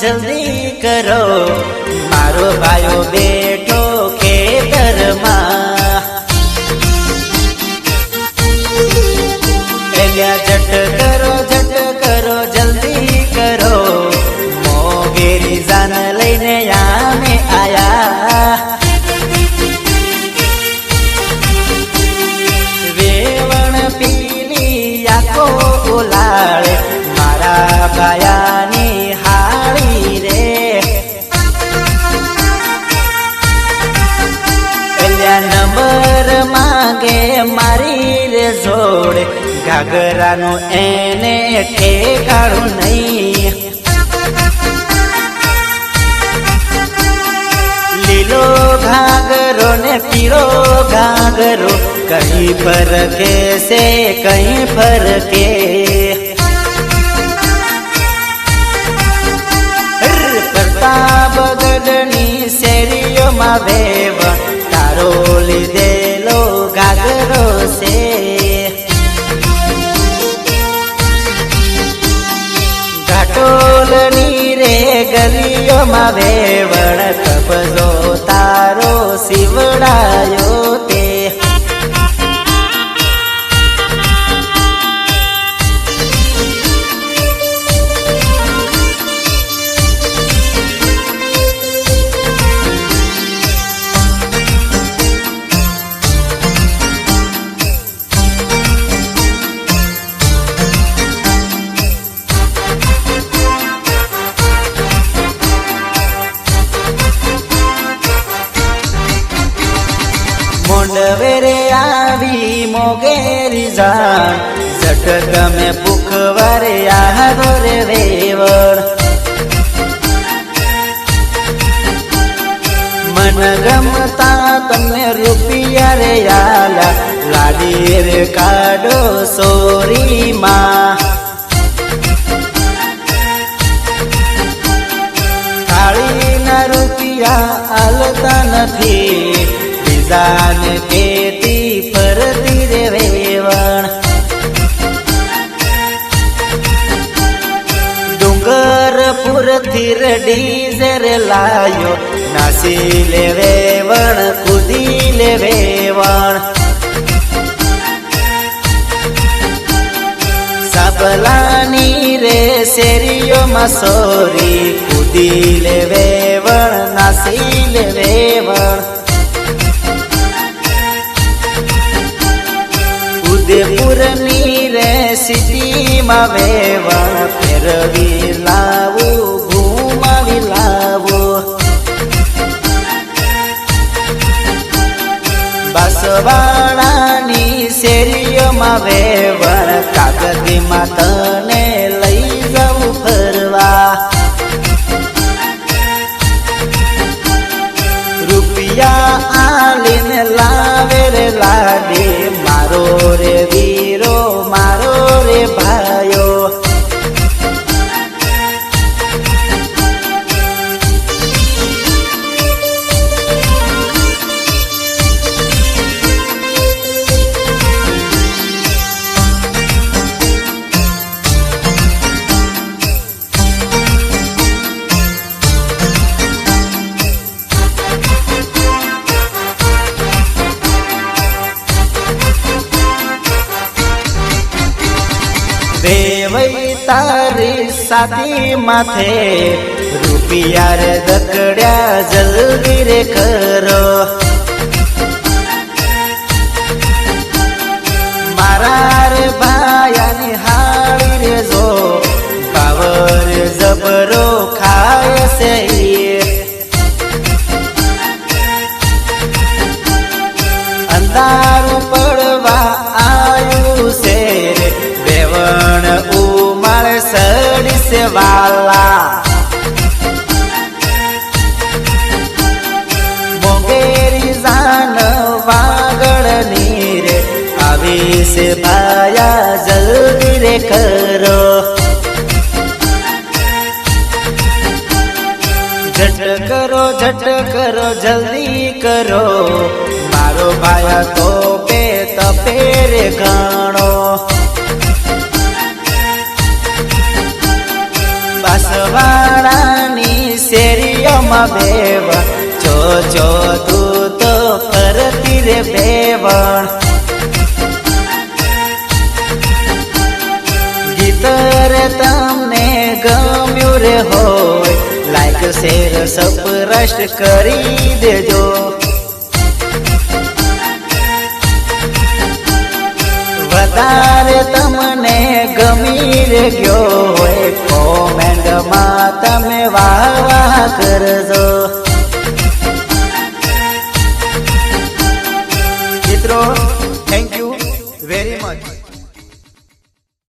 जल्दी करो मारो भायो बेठो खेतर मां एलिया झट करो जल्दी करो मोगेरी जान लईने यामे आया वेवण पीली याको उलाळे मारा भायानी हाड़ी रे एलिया नंबर मांगे मारी रे जोड़े घाघरानु एने ठेकाणु नहीं लीलो घाघरो ने पीरो घाघरो कहीं फरके से कहीं फरके प्रतापगढ़नी शेरियो मा वेव तारो लीधेलो घाघरो से घाटोलनी रे गलियो मा वेवण कबजो तारो सीवड़ायो ते मोंडवेरे आवी मोगेरी जान झटक में पुखवारे आगो रे वेवण मन गमता तमे रुपिया रे आला लाडी रे काडो सोरी मां थाली ना रुपिया आलता नथी जान केती फरती रे वेवण डूंगरपुर थी डीजर लायो नासीले वेवण कूदीले वेवण सबलानी रे शेरियो मसोरी कूदीले वेवण नासीले वेवण उदयपुर नीरे सिटी मा वेवण फेरवी लावो घूमावी लावो बसवाड़ानी शेरियो मा वेवण कागदी मा तने लई जाऊं फरवा रुपिया आलीने लावे रे लाडी मारो रे वीरो मारो रे भायो देवई तारी साथी माथे रुपिया रे दकड़िया जल्दी रे करो मारा रे भायानी हाड़ी रे जो बावर जबरो खाए से अंधारू पड़वा आयु से वेवण उमड़ सड़ी से वाला मोगेरी जान वागड़ नीरे अभी से भाया जल्दी रे करो झट करो जल्दी करो मारो भाया तो पे तपेरे घणो बसवाड़ा વિડીયોમાં વેવણ જો તું તો ફરતી રે વેવણ ગીત રે તમને ગમ્યું રે હોય લાઈક શેર સબસ્ક્રાઇબ કરી દેજો વધારે તમને ગમી રે ગયો હોય કોમેન્ટમાં તમે વાહ વાહ કરજો